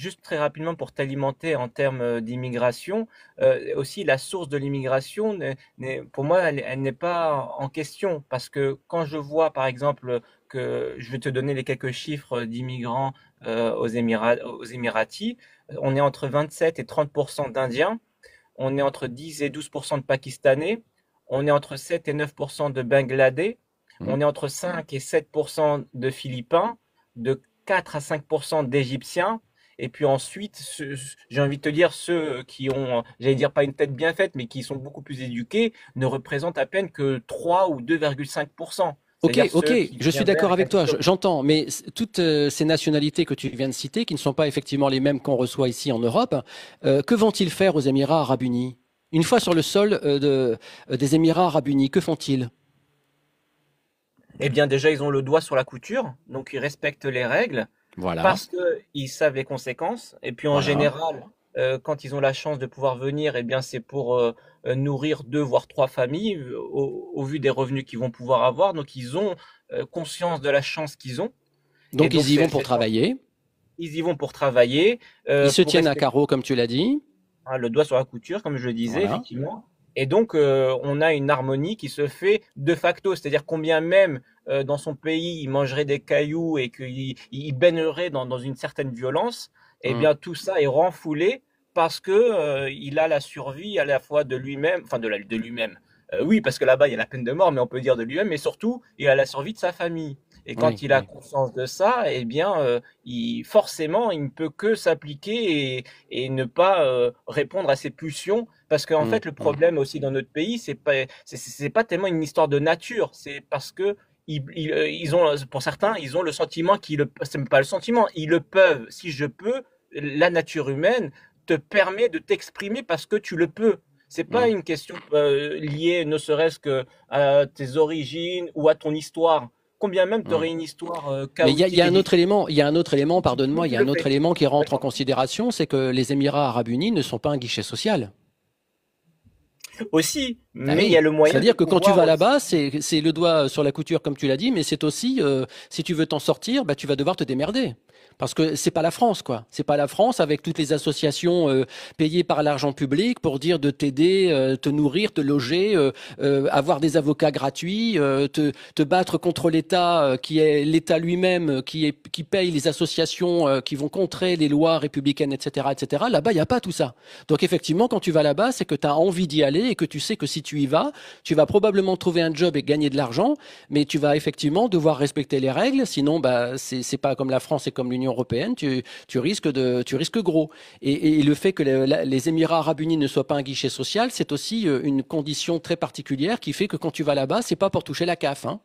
juste très rapidement pour t'alimenter en termes d'immigration, aussi la source de l'immigration, pour moi, elle n'est pas en question. Parce que quand je vois, par exemple, que je vais te donner les quelques chiffres d'immigrants aux Émiratis, on est entre 27 et 30% d'Indiens, on est entre 10 et 12% de Pakistanais, on est entre 7 et 9% de Bangladais, Mmh. on est entre 5 et 7% de Philippins, de 4 à 5% d'Égyptiens, et puis ensuite, j'ai envie de te dire, ceux qui ont, j'allais dire pas une tête bien faite, mais qui sont beaucoup plus éduqués, ne représentent à peine que 3 ou 2,5%. Ok, C'est-à-dire ok, ceux qui je suis d'accord viendraient avec à toi, diplôme. j'entends, mais toutes ces nationalités que tu viens de citer, qui ne sont pas effectivement les mêmes qu'on reçoit ici en Europe, que vont-ils faire aux Émirats arabes unis? Une fois sur le sol des Émirats arabes unis, que font-ils? Eh bien, déjà, ils ont le doigt sur la couture, donc ils respectent les règles. Voilà, Parce qu'ils savent les conséquences. Et puis en voilà. général, quand ils ont la chance de pouvoir venir, eh bien c'est pour nourrir deux voire trois familles au vu des revenus qu'ils vont pouvoir avoir. Donc ils ont conscience de la chance qu'ils ont. Et Donc donc ils y vont pour travailler, ils y vont pour travailler, ils se pour tiennent à respecter carreau comme tu l'as dit, le doigt sur la couture, comme je le disais, voilà. effectivement. Et donc on a une harmonie qui se fait de facto. C'est-à-dire combien même dans son pays il mangerait des cailloux et qu'il baignerait dans une certaine violence, eh Hmm. bien tout ça est renfoulé parce que il a la survie à la fois de lui-même, enfin de lui-même. Oui, parce que là-bas il y a la peine de mort, mais on peut dire de lui-même, mais surtout il a la survie de sa famille. Et Oui, quand il a oui. conscience de ça, eh bien, forcément, il ne peut que s'appliquer et ne pas répondre à ses pulsions. Parce qu'en Hmm, fait, le hmm. problème aussi dans notre pays, c'est pas tellement une histoire de nature, c'est parce que ils ont, pour certains, ils ont le sentiment c'est même pas le sentiment, ils le peuvent. Si je peux, la nature humaine te permet de t'exprimer parce que tu le peux. C'est pas Hmm. une question liée ne serait-ce que à tes origines ou à ton histoire. Combien même tu Hmm. aurais une histoire Mais il y chaotique a et un autre difficile, élément, il y a un autre élément, si tu peux, pardonne-moi, il y tu a un le autre fais. élément qui rentre en D'accord. considération, c'est que les Émirats arabes unis ne sont pas un guichet social. Aussi, Ah mais il y oui, a le moyen de c'est-à-dire que quand tu pouvoir vas aussi. là-bas, c'est le doigt sur la couture comme tu l'as dit, mais c'est aussi si tu veux t'en sortir, bah, tu vas devoir te démerder. Parce que c'est pas la France, quoi. C'est pas la France avec toutes les associations payées par l'argent public pour dire de t'aider, te nourrir, te loger, avoir des avocats gratuits, te battre contre l'État qui est l'État lui-même qui paye les associations qui vont contrer les lois républicaines, etc., etc. Là-bas, il n'y a pas tout ça. Donc effectivement, quand tu vas là-bas, c'est que tu as envie d'y aller et que tu sais que si tu y vas, tu vas probablement trouver un job et gagner de l'argent, mais tu vas effectivement devoir respecter les règles, sinon bah c'est pas comme la France et comme l'Union européenne, tu risques gros. Et le fait que les Émirats arabes unis ne soient pas un guichet social, c'est aussi une condition très particulière qui fait que quand tu vas là-bas, c'est pas pour toucher la CAF, hein.